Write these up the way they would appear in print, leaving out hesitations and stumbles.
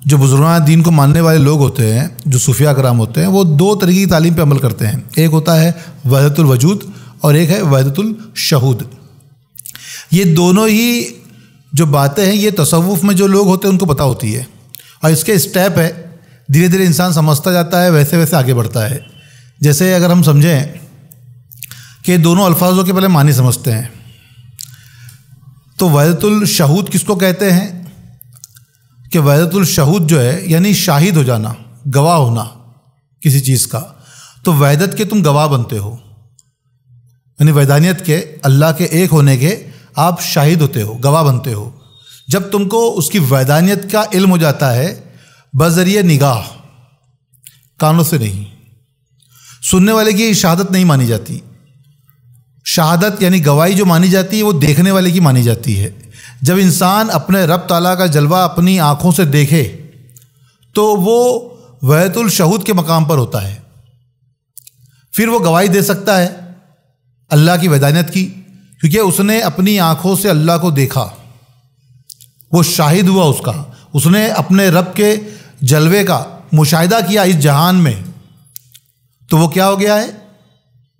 جو بزرگان دین کو ماننے والے لوگ ہوتے ہیں، جو صوفیاء کرام ہوتے ہیں، وہ دو طریقے کی تعلیم پہ عمل کرتے ہیں. ایک ہوتا ہے وحدت الوجود اور ایک ہے وحدت الشہود. یہ دونوں ہی جو باتیں ہیں یہ تصوف میں جو لوگ ہوتے ہیں ان کو پتہ ہوتی ہے، اور اس کے اسٹیپ ہے، دھیرے دھیرے انسان سمجھتا جاتا ہے، ویسے ویسے آگے بڑھتا ہے. جیسے اگر ہم سمجھیں کہ دونوں الفاظوں کے پہلے معنی سمجھتے ہیں، تو وحدت الشہود کس کو کہتے ہیں کہ وحدت الشہود جو ہے یعنی شاہد ہو جانا، گواہ ہونا کسی چیز کا. تو وحدت کے تم گواہ بنتے ہو، یعنی وحدانیت کے، اللہ کے ایک ہونے کے آپ شاہد ہوتے ہو، گواہ بنتے ہو. جب تم کو اس کی وحدانیت کا علم ہو جاتا ہے بذریعہ نگاہ، کانوں سے نہیں، سننے والے کی شہادت نہیں مانی جاتی. شہادت یعنی گواہی جو مانی جاتی ہے وہ دیکھنے والے کی مانی جاتی ہے. جب انسان اپنے رب تعالیٰ کا جلوہ اپنی آنکھوں سے دیکھے تو وہ وحدت الشہود کے مقام پر ہوتا ہے. پھر وہ گواہی دے سکتا ہے اللہ کی وحدانیت کی، کیونکہ اس نے اپنی آنکھوں سے اللہ کو دیکھا، وہ شاہد ہوا اس کا، اس نے اپنے رب کے جلوے کا مشاہدہ کیا اس جہان میں. تو وہ کیا ہو گیا ہے؟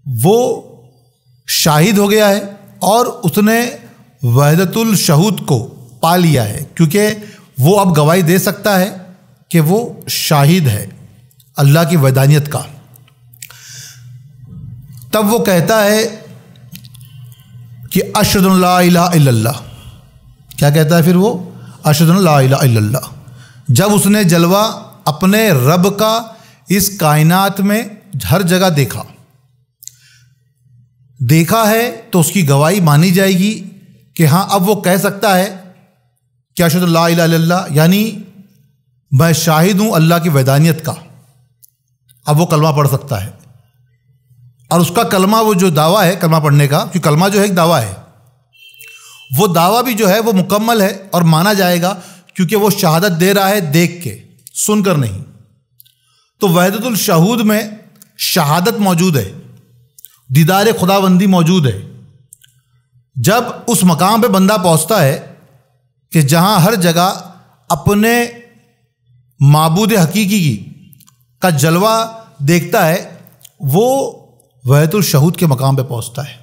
وہ شاہد ہو گیا ہے اور اس نے وحدت الشہود کو پا لیا ہے، کیونکہ وہ اب گواہی دے سکتا ہے کہ وہ شاہد ہے اللہ کی وحدانیت کا. تب وہ کہتا ہے کہ اشہد ان لا الہ الا اللہ. کیا کہتا ہے پھر وہ؟ اشہد ان لا الہ الا اللہ. جب اس نے جلوہ اپنے رب کا اس کائنات میں ہر جگہ دیکھا ہے تو اس کی گواہی مانی جائے گی کہ ہاں اب وہ کہہ سکتا ہے کہ اشہد ان لا الہ الا اللہ، یعنی میں شاہد ہوں اللہ کی وحدانیت کا. اب وہ کلمہ پڑھ سکتا ہے، اور اس کا کلمہ، وہ جو دعویٰ ہے کلمہ پڑھنے کا، کیونکہ کلمہ جو ہے ایک دعویٰ ہے، وہ دعویٰ بھی جو ہے وہ مکمل ہے اور مانا جائے گا، کیونکہ وہ شہادت دے رہا ہے دیکھ کے، سن کر نہیں. تو وحدت الشہود میں شہادت موجود ہے، دیدار خداوندی موجود ہے. جب اس مقام پہ بندہ پہنچتا ہے کہ جہاں ہر جگہ اپنے معبود حقیقی کا جلوہ دیکھتا ہے، وہ وحدت الشہود کے مقام پہ پہنچتا ہے.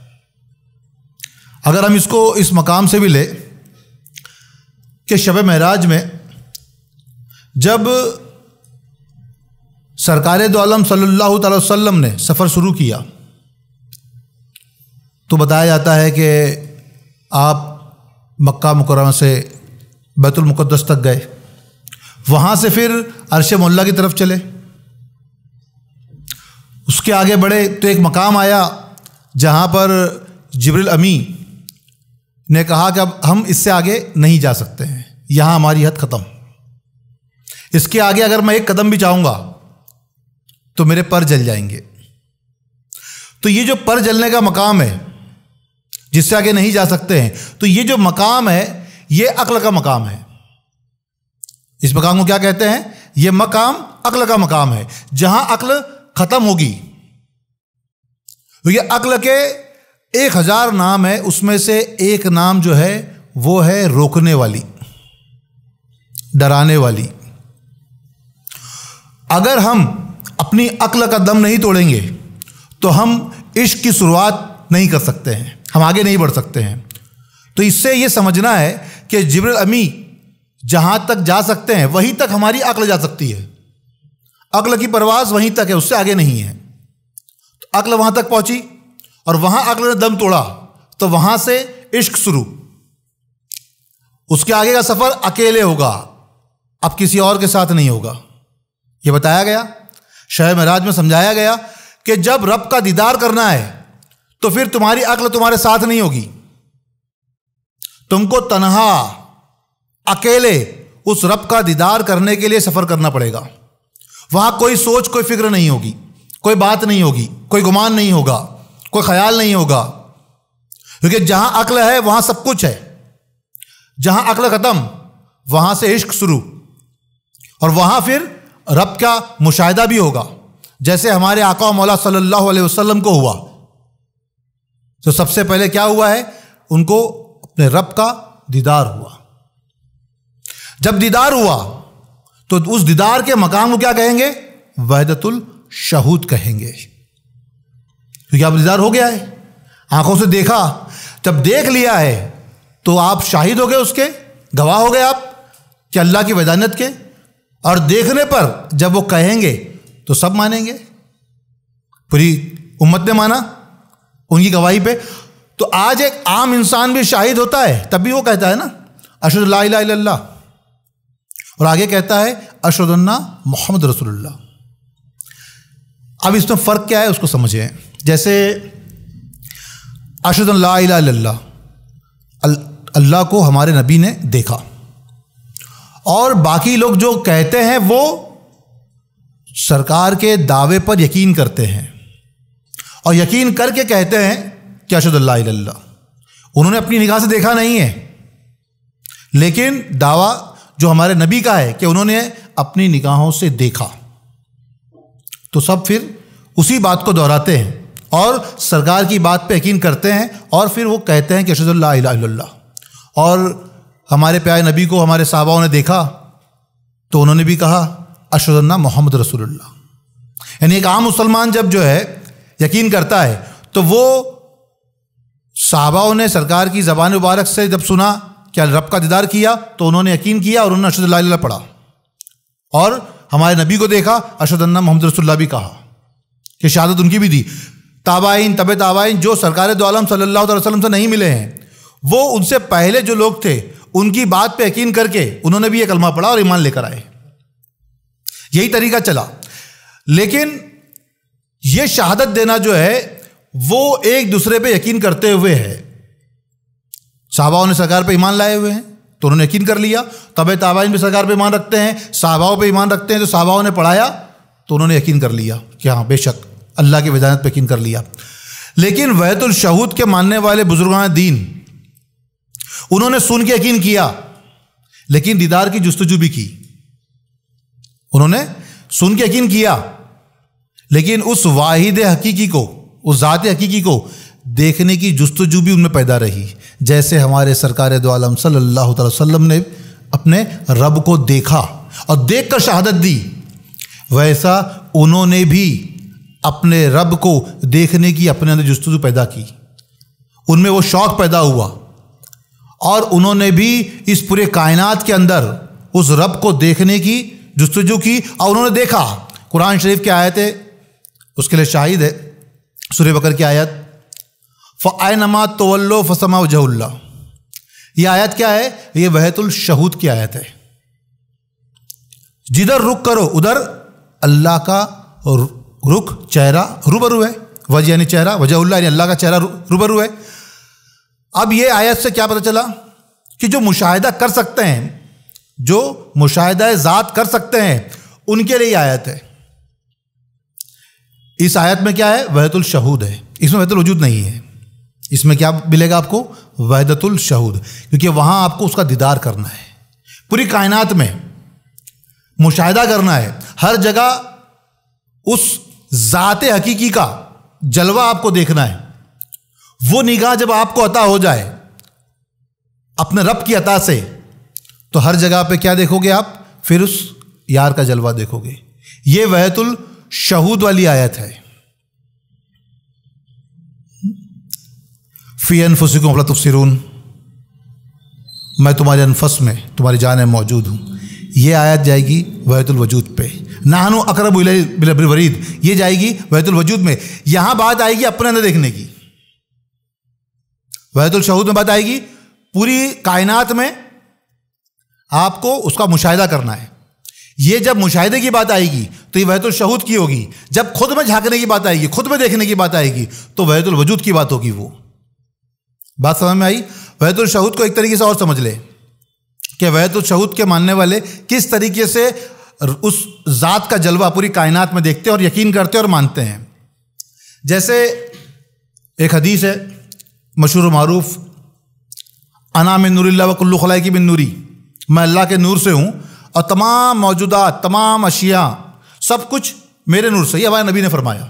اگر ہم اس کو اس مقام سے بھی لے کہ شب معراج میں جب سرکار دو عالم صلی اللہ تعالی وسلم نے سفر شروع کیا تو بتایا جاتا ہے کہ آپ مکہ مکرمہ سے بیت المقدس تک گئے، وہاں سے پھر عرش مولا کی طرف چلے، اس کے آگے بڑھے تو ایک مقام آیا جہاں پر جبریل امی نے کہا کہ اب ہم اس سے آگے نہیں جا سکتے ہیں، یہاں ہماری حد ختم، اس کے آگے اگر میں ایک قدم بھی چاہوں گا تو میرے پر جل جائیں گے. تو یہ جو پر جلنے کا مقام ہے جس سے آگے نہیں جا سکتے ہیں، تو یہ جو مقام ہے یہ عقل کا مقام ہے. اس مقام کو کیا کہتے ہیں؟ یہ مقام عقل کا مقام ہے، جہاں عقل ختم ہوگی. یہ عقل کے 1000 نام ہے، اس میں سے ایک نام جو ہے وہ ہے روکنے والی، ڈرانے والی. اگر ہم اپنی عقل کا دم نہیں توڑیں گے تو ہم عشق کی شروعات نہیں کر سکتے ہیں، ہم آگے نہیں بڑھ سکتے ہیں. تو اس سے یہ سمجھنا ہے کہ جبریل امی جہاں تک جا سکتے ہیں وہیں تک ہماری عقل جا سکتی ہے. عقل کی پرواز وہیں تک ہے، اس سے آگے نہیں ہے. تو عقل وہاں تک پہنچی اور وہاں عقل نے دم توڑا تو وہاں سے عشق شروع. اس کے آگے کا سفر اکیلے ہوگا، اب کسی اور کے ساتھ نہیں ہوگا. یہ بتایا گیا، شب معراج میں سمجھایا گیا کہ جب رب کا دیدار کرنا ہے تو پھر تمہاری عقل تمہارے ساتھ نہیں ہوگی، تم کو تنہا اکیلے اس رب کا دیدار کرنے کے لیے سفر کرنا پڑے گا. وہاں کوئی سوچ، کوئی فکر نہیں ہوگی، کوئی بات نہیں ہوگی، کوئی گمان نہیں ہوگا، کوئی خیال نہیں ہوگا، کیونکہ جہاں عقل ہے وہاں سب کچھ ہے. جہاں عقل ختم وہاں سے عشق شروع، اور وہاں پھر رب کا مشاہدہ بھی ہوگا، جیسے ہمارے آقا و مولا صلی اللہ علیہ وسلم کو ہوا. تو سب سے پہلے کیا ہوا ہے؟ ان کو اپنے رب کا دیدار ہوا. جب دیدار ہوا تو اس دیدار کے مقام کو کیا کہیں گے؟ وحدت الشہود کہیں گے، کیونکہ اب دیدار ہو گیا ہے، آنکھوں سے دیکھا۔ جب دیکھ لیا ہے تو آپ شاہد ہو گئے، اس کے گواہ ہو گئے آپ کہ اللہ کی وحدانیت کے، اور دیکھنے پر جب وہ کہیں گے تو سب مانیں گے، پوری امت نے مانا ان کی گواہی پہ۔ تو آج ایک عام انسان بھی شاہد ہوتا ہے، تب بھی وہ کہتا ہے نا اشہد ان لا الہ الا اللہ، اور آگے کہتا ہے اشہد ان محمد رسول اللہ۔ اب اس میں فرق کیا ہے اس کو سمجھیں۔ جیسے اشہد ان لا الہ الا اللہ، اللہ کو ہمارے نبی نے دیکھا، اور باقی لوگ جو کہتے ہیں وہ سرکار کے دعوے پر یقین کرتے ہیں، اور یقین کر کے کہتے ہیں کہ اشہد ان لا الہ الا اللہ۔ انہوں نے اپنی نگاہ سے دیکھا نہیں ہے، لیکن دعویٰ جو ہمارے نبی کا ہے کہ انہوں نے اپنی نگاہوں سے دیکھا، تو سب پھر اسی بات کو دہراتے ہیں اور سرکار کی بات پہ یقین کرتے ہیں، اور پھر وہ کہتے ہیں کہ اشہد ان لا الہ الا اللہ۔ اور ہمارے پیارے نبی کو ہمارے صحابہ نے دیکھا تو انہوں نے بھی کہا اشہد ان محمد رسول اللہ۔ یعنی ایک عام مسلمان جب جو ہے یقین کرتا ہے تو وہ صحابہ نے سرکار کی زبان مبارک سے جب سنا کہ رب کا دیدار کیا تو انہوں نے یقین کیا اور انہوں نے اشہد ان لا الہ الا اللہ پڑھا، اور ہمارے نبی کو دیکھا اشہد ان محمد رسول اللہ بھی کہا کہ شہادت ان کی بھی دی۔ تابعین، طب تابعین جو سرکار دو عالم صلی اللہ علیہ وسلم سے نہیں ملے ہیں، وہ ان سے پہلے جو لوگ تھے ان کی بات پہ یقین کر کے انہوں نے بھی یہ کلمہ پڑھا اور ایمان لے کر آئے، یہی طریقہ چلا۔ لیکن یہ شہادت دینا جو ہے وہ ایک دوسرے پہ یقین کرتے ہوئے ہے۔ صحابہ نے سرکار پہ ایمان لائے ہوئے ہیں تو انہوں نے یقین کر لیا، طب تابعین بھی سرکار پہ ایمان رکھتے ہیں، صحابہ پہ ایمان رکھتے ہیں، تو صحابہ نے پڑھایا تو انہوں نے یقین کر لیا کہ ہاں بے شک اللہ کی وحدانیت پہ یقین کر لیا۔ لیکن وحدت الشہود کے ماننے والے بزرگان دین، انہوں نے سن کے یقین کیا لیکن دیدار کی جستجو بھی کی۔ انہوں نے سن کے یقین کیا لیکن اس واحد حقیقی کو، اس ذات حقیقی کو دیکھنے کی جستجو بھی ان میں پیدا رہی، جیسے ہمارے سرکار دو عالم صلی اللہ تعالی وسلم نے اپنے رب کو دیکھا اور دیکھ کر شہادت دی، ویسا انہوں نے بھی اپنے رب کو دیکھنے کی اپنے اندر جستجو پیدا کی، ان میں وہ شوق پیدا ہوا، اور انہوں نے بھی اس پورے کائنات کے اندر اس رب کو دیکھنے کی جستجو کی، اور انہوں نے دیکھا۔ قرآن شریف کی آیت ہے اس کے لیے شاہد ہے، سورہ بقرہ کی آیت فَأَيْنَمَا تُوَلُّوا فَثَمَّ وَجْهُ اللَّهِ۔ یہ آیت کیا ہے؟ یہ وحدت الشہود کی آیت ہے۔ جدھر رخ کرو ادھر اللہ کا رخ، چہرہ روبرو ہے، وجہ یعنی چہرہ، وجہ اللہ یعنی اللہ کا چہرہ روبرو ہے۔ اب یہ آیت سے کیا پتہ چلا کہ جو مشاہدہ کر سکتے ہیں، جو مشاہدہ ذات کر سکتے ہیں، ان کے لیے یہ آیت ہے۔ اس آیت میں کیا ہے؟ وحدت الشہود ہے، اس میں وحدت الوجود نہیں ہے۔ اس میں کیا ملے گا آپ کو؟ وحدت الشہود، کیونکہ وہاں آپ کو اس کا دیدار کرنا ہے، پوری کائنات میں مشاہدہ کرنا ہے، ہر جگہ اس ذات حقیقی کا جلوہ آپ کو دیکھنا ہے۔ وہ نگاہ جب آپ کو عطا ہو جائے اپنے رب کی عطا سے، تو ہر جگہ پہ کیا دیکھو گے آپ؟ پھر اس یار کا جلوہ دیکھو گے۔ یہ وحدت الشہود والی آیت ہے۔ فی انفسکم افلا تبصرون، میں تمہارے انفس میں، تمہاری جان میں موجود ہوں۔ یہ آیت جائے گی وحدت الوجود پہ۔ نحن اقرب الیہ من حبل الورید، یہ جائے گی وحدت الوجود میں۔ یہاں بات آئے گی اپنے اندر دیکھنے کی۔ وحدت الشہود میں بات آئے گی پوری کائنات میں آپ کو اس کا مشاہدہ کرنا ہے۔ یہ جب مشاہدے کی بات آئے گی تو یہ وحدت الشہود کی ہوگی۔ جب خود میں جھانکنے کی بات آئے گی، خود میں دیکھنے کی بات آئے گی، تو وحدت الوجود کی بات ہوگی۔ وہ بات سمجھ میں آئی؟ وحدت الشہود کو ایک طریقے سے اور سمجھ لے کہ وحدت الشہود کے ماننے والے کس طریقے سے اس ذات کا جلوہ پوری کائنات میں دیکھتے اور یقین کرتے اور مانتے ہیں۔ جیسے ایک حدیث ہے مشہور و معروف، انا من نور اللہ وکل خلائق من نوری، میں اللہ کے نور سے ہوں اور تمام موجودات، تمام اشیاء، سب کچھ میرے نور سے۔ یہ ہمارے نبی نے فرمایا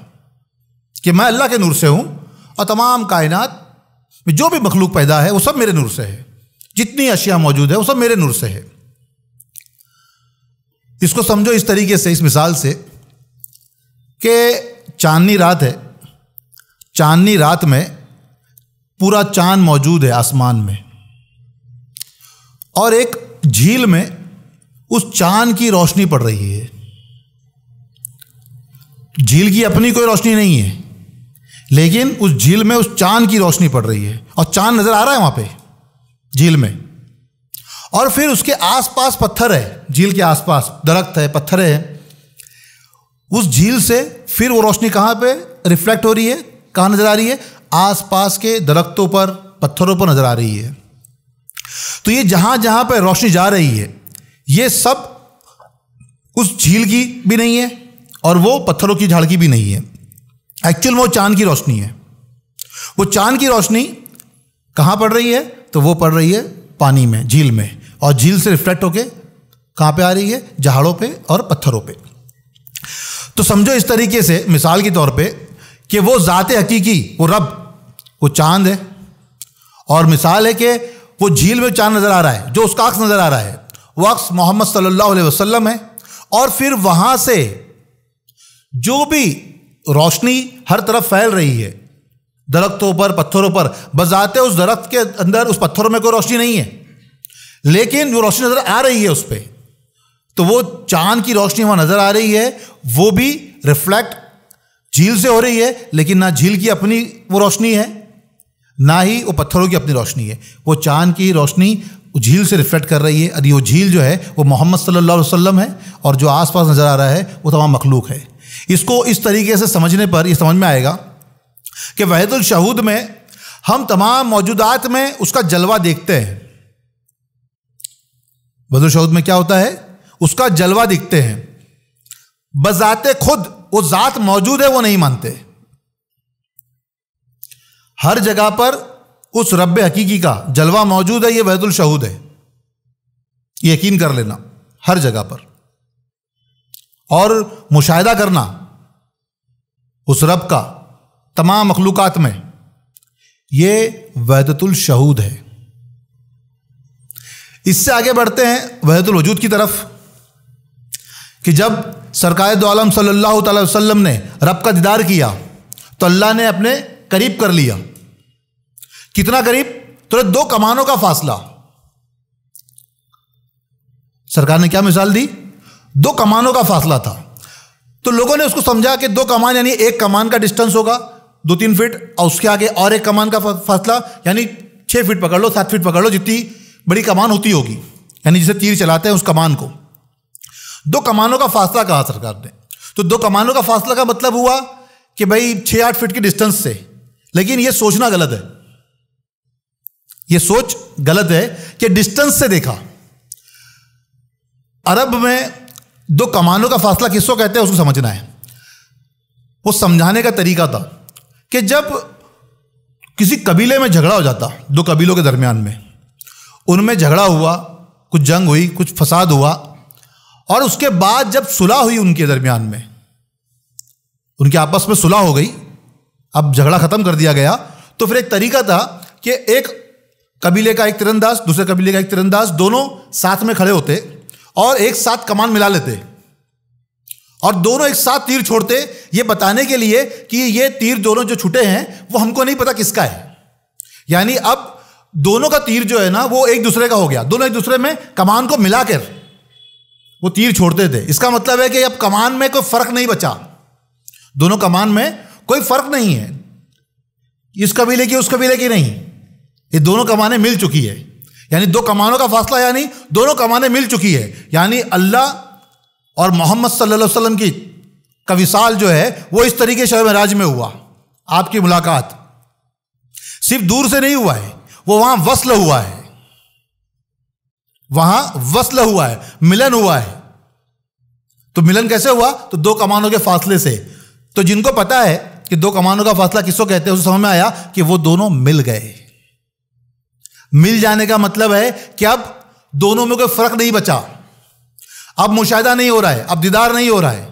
کہ میں اللہ کے نور سے ہوں اور تمام کائنات میں جو بھی مخلوق پیدا ہے وہ سب میرے نور سے ہے، جتنی اشیاء موجود ہے وہ سب میرے نور سے ہے۔ اس کو سمجھو اس طریقے سے، اس مثال سے کہ چاندنی رات ہے، چاندنی رات میں پورا چاند موجود ہے آسمان میں، اور ایک جھیل میں اس چاند کی روشنی پڑ رہی ہے. جھیل کی اپنی کوئی روشنی نہیں ہے، لیکن اس جھیل میں اس چاند کی روشنی پڑ رہی ہے، اور چاند نظر آ رہا ہے وہاں پہ جھیل میں. اور پھر اس کے آس پاس پتھر ہے، جھیل کے آس پاس درخت ہے، پتھر ہے. اس جھیل سے پھر وہ روشنی کہاں پہ ریفلیکٹ ہو رہی ہے، کہاں نظر آ رہی ہے؟ آس پاس کے درختوں پر، پتھروں پر نظر آ رہی ہے. تو یہ جہاں جہاں پہ روشنی جا رہی ہے، یہ سب اس جھیل کی بھی نہیں ہے اور وہ پتھروں کی جھاڑ کی بھی نہیں ہے. ایکچوئل میں وہ چاند کی روشنی ہے. وہ چاند کی روشنی کہاں پڑ رہی ہے؟ تو وہ پڑ رہی ہے پانی میں، جھیل میں، اور جھیل سے ریفلیکٹ ہو کے کہاں پہ آ رہی ہے؟ جہاڑوں پہ اور پتھروں پہ. تو سمجھو اس طریقے سے مثال کے طور پہ کہ وہ ذات حقیقی، وہ رب، وہ چاند ہے، اور مثال ہے کہ وہ جھیل میں چاند نظر آ رہا ہے، جو اس کا عکس نظر آ رہا ہے وہ عکس محمد صلی اللہ علیہ وسلم ہے. اور پھر وہاں سے جو بھی روشنی ہر طرف پھیل رہی ہے، درختوں پر، پتھروں پر، بذات اس درخت کے اندر، اس پتھروں میں کوئی روشنی نہیں ہے، لیکن جو روشنی نظر آ رہی ہے اس پہ، تو وہ چاند کی روشنی وہاں نظر آ رہی ہے. وہ بھی ریفلیکٹ جھیل سے ہو رہی ہے، لیکن نہ جھیل کی اپنی وہ روشنی ہے، نہ ہی وہ پتھروں کی اپنی روشنی ہے. وہ چاند کی روشنی جھیل سے ریفلیکٹ کر رہی ہے، اور وہ جھیل جو ہے وہ محمد صلی اللہ علیہ وسلم ہے، اور جو آس پاس نظر آ رہا ہے وہ تمام مخلوق ہے. اس کو اس طریقے سے سمجھنے پر یہ سمجھ میں آئے گا کہ وحدت الشہود میں ہم تمام موجودات میں اس کا جلوہ دیکھتے ہیں. وحدت الشہود میں کیا ہوتا ہے؟ اس کا جلوہ دیکھتے ہیں. بذات خود وہ ذات موجود ہے وہ نہیں مانتے. ہر جگہ پر اس رب حقیقی کا جلوہ موجود ہے، یہ وحدت الشہود ہے، یقین کر لینا. ہر جگہ پر، اور مشاہدہ کرنا اس رب کا تمام مخلوقات میں، یہ وحدت الشہود ہے. اس سے آگے بڑھتے ہیں وحدت الوجود کی طرف، کہ جب سرکار دو عالم صلی اللہ تعالی وسلم نے رب کا دیدار کیا تو اللہ نے اپنے قریب کر لیا. کتنا قریب؟ تو 2 کمانوں کا فاصلہ. سرکار نے کیا مثال دی؟ 2 کمانوں کا فاصلہ تھا. تو لوگوں نے اس کو سمجھا کہ 2 کمان یعنی 1 کمان کا ڈسٹنس ہوگا 2-3 فٹ، اور اس کے آگے اور 1 کمان کا فاصلہ، یعنی 6 فٹ پکڑ لو، 7 فٹ پکڑ لو، جتنی بڑی کمان ہوتی ہوگی، یعنی جسے تیر چلاتے ہیں اس کمان کو. 2 کمانوں کا فاصلہ کہا سرکار نے. تو 2 کمانوں کا فاصلہ کا مطلب ہوا کہ بھائی 6-8 فٹ کی ڈسٹنس سے. لیکن یہ سوچنا غلط ہے، یہ سوچ غلط ہے کہ ڈسٹنس سے دیکھا. عرب میں 2 کمانوں کا فاصلہ کس کو کہتے ہیں اس کو سمجھنا ہے. وہ سمجھانے کا طریقہ تھا کہ جب کسی قبیلے میں جھگڑا ہو جاتا، 2 قبیلوں کے درمیان میں، ان میں جھگڑا ہوا، کچھ جنگ ہوئی، کچھ فساد ہوا، اور اس کے بعد جب صلح ہوئی ان کے درمیان میں، ان کے آپس میں صلح ہو گئی، اب جھگڑا ختم کر دیا گیا، تو پھر ایک طریقہ تھا کہ ایک قبیلے کا ایک تیرانداز، دوسرے قبیلے کا ایک تیرانداز، دونوں ساتھ میں کھڑے ہوتے اور ایک ساتھ کمان ملا لیتے، اور دونوں ایک ساتھ تیر چھوڑتے، یہ بتانے کے لیے کہ یہ تیر دونوں جو چھٹے ہیں وہ ہم کو نہیں پتا کس کا ہے. یعنی اب دونوں کا تیر جو ہے نا وہ ایک دوسرے کا ہو گیا، دونوں ایک دوسرے میں کمان کو ملا کر وہ تیر چھوڑتے تھے. اس کا مطلب ہے کہ اب کمان میں کوئی فرق نہیں بچا، دونوں کمان میں کوئی فرق نہیں ہے، اس قبیلے کی اس قبیلے کی نہیں، یہ دونوں کمانیں مل چکی ہے. یعنی 2 کمانوں کا فاصلہ، یعنی دونوں کمانیں مل چکی ہے. یعنی اللہ اور محمد صلی اللہ علیہ وسلم کی کا وصال جو ہے وہ اس طریقے شب معراج میں ہوا. آپ کی ملاقات صرف دور سے نہیں ہوا ہے، وہ وہاں وصل ہوا ہے، وہاں وصل ہوا ہے، ملن ہوا ہے. تو ملن کیسے ہوا؟ تو 2 کمانوں کے فاصلے سے. تو جن کو پتا ہے کہ 2 کمانوں کا فاصلہ کس کو کہتے ہیں، اسے سمجھ میں آیا کہ وہ دونوں مل گئے. مل جانے کا مطلب ہے کہ اب دونوں میں کوئی فرق نہیں بچا، اب مشاہدہ نہیں ہو رہا ہے، اب دیدار نہیں ہو رہا ہے.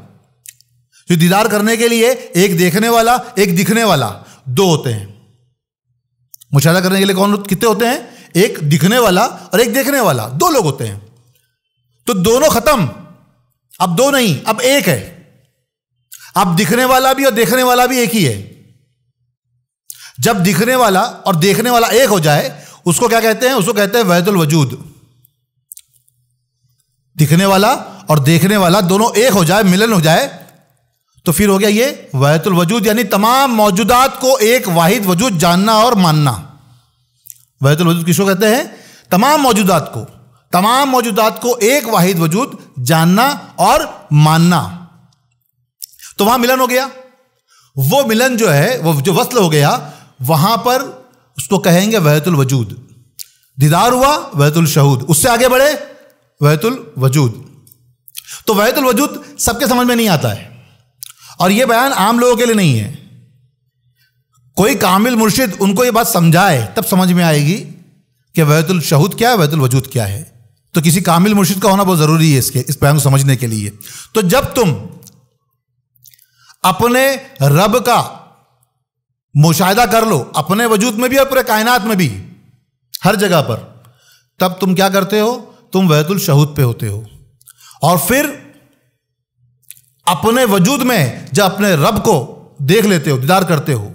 جو دیدار کرنے کے لیے ایک دیکھنے والا ایک دکھنے والا 2 ہوتے ہیں. مشاہدہ کرنے کے لیے کتنے ہوتے ہیں؟ ایک دکھنے والا اور ایک دیکھنے والا، 2 لوگ ہوتے ہیں. تو دونوں ختم، اب دو نہیں، اب ایک ہے. اب دکھنے والا بھی اور دیکھنے والا بھی ایک ہی ہے. جب دکھنے والا اور دیکھنے والا ایک ہو جائے اس کو کیا کہتے ہیں؟ اس کو کہتے ہیں وحدت الوجود. دکھنے والا اور دیکھنے والا دونوں ایک ہو جائے، ملن ہو جائے تو پھر ہو گیا یہ وحدت الوجود، یعنی تمام موجودات کو ایک واحد وجود جاننا اور ماننا. وحدت الوجود کس کو کہتے ہیں؟ تمام موجودات کو ایک واحد وجود جاننا اور ماننا. تو وہاں ملن ہو گیا. وہ ملن جو ہے، وہ جو وصل ہو گیا، وہاں پر اس کو کہیں گے وحدت الوجود. دیدار ہوا وحدت الشہود. اس سے آگے بڑھے وحدت الوجود. تو وحدت الوجود سب کے سمجھ میں نہیں آتا ہے، اور یہ بیان عام لوگوں کے لیے نہیں ہے. کوئی کامل مرشد ان کو یہ بات سمجھائے تب سمجھ میں آئے گی کہ وحدت الشہود کیا ہے، وحدت الوجود کیا ہے. تو کسی کامل مرشد کا ہونا بہت ضروری ہے اس بیان کو سمجھنے کے لیے. تو جب تم اپنے رب کا مشاہدہ کر لو، اپنے وجود میں بھی اور پورے کائنات میں بھی، ہر جگہ پر، تب تم کیا کرتے ہو؟ تم وحدت الشہود پہ ہوتے ہو. اور پھر اپنے وجود میں جب اپنے رب کو دیکھ لیتے ہو، دیدار کرتے ہو،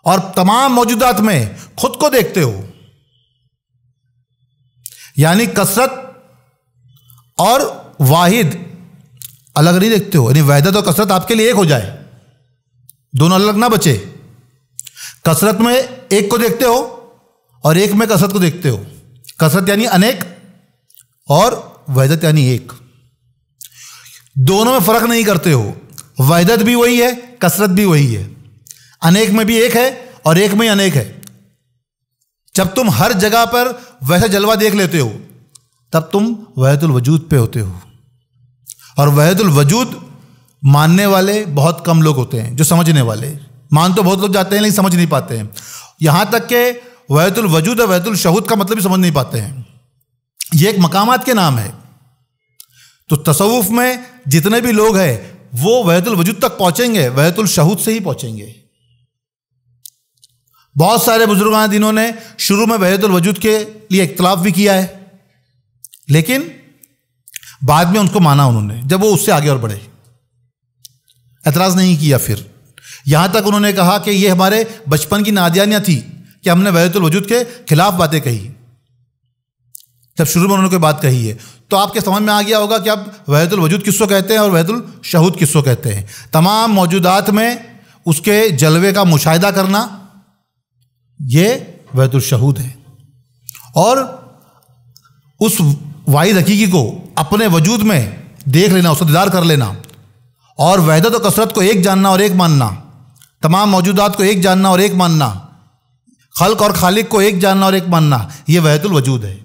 اور تمام موجودات میں خود کو دیکھتے ہو، یعنی کثرت اور واحد الگ نہیں دیکھتے ہو. یعنی وحدت اور کثرت آپ کے لیے ایک ہو جائے، دونوں الگ نہ بچے. کثرت میں ایک کو دیکھتے ہو اور ایک میں کثرت کو دیکھتے ہو. کثرت یعنی انیک اور وحدت یعنی ایک. دونوں میں فرق نہیں کرتے ہو. وحدت بھی وہی ہے، کثرت بھی وہی ہے. انیک میں بھی ایک ہے اور ایک میں انیک ہے. جب تم ہر جگہ پر ویسا جلوہ دیکھ لیتے ہو تب تم وحدت الوجود پہ ہوتے ہو. اور وحدت الوجود ماننے والے بہت کم لوگ ہوتے ہیں، جو سمجھنے والے. مان تو بہت لوگ جاتے ہیں لیکن سمجھ نہیں پاتے ہیں. یہاں تک کہ وحدت الوجود اور وحدت الشہود کا مطلب بھی سمجھ نہیں پاتے ہیں. یہ ایک مقامات کے نام ہے. تو تصوف میں جتنے بھی لوگ ہیں وہ وحدت الوجود تک پہنچیں گے، وحدت الشہود سے ہی پہنچیں گے. بہت سارے بزرگان دینوں نے شروع میں وحدت الوجود کے لیے اختلاف بھی کیا ہے، لیکن بعد میں ان کو مانا انہوں نے، جب وہ اس سے آگے اور بڑھے. اعتراض نہیں کیا. پھر یہاں تک انہوں نے کہا کہ یہ ہمارے بچپن کی نادانیاں تھی کہ ہم نے وحدت الوجود کے خلاف باتیں کہی. جب شروع میں انہوں نے کوئی بات کہی ہے تو آپ کے سمجھ میں آ گیا ہوگا کہ اب وحدت الوجود کس کو کہتے ہیں اور وحدت الشہود کس کو کہتے ہیں. تمام موجودات میں اس کے جلوے کا مشاہدہ کرنا یہ وحدت الشہود ہے. اور اس واحد حقیقی کو اپنے وجود میں دیکھ لینا، اس کو دیدار کر لینا، اور وحدت و کثرت کو ایک جاننا اور ایک ماننا، تمام موجودات کو ایک جاننا اور ایک ماننا، خلق اور خالق کو ایک جاننا اور ایک ماننا، یہ وحدت الوجود ہے.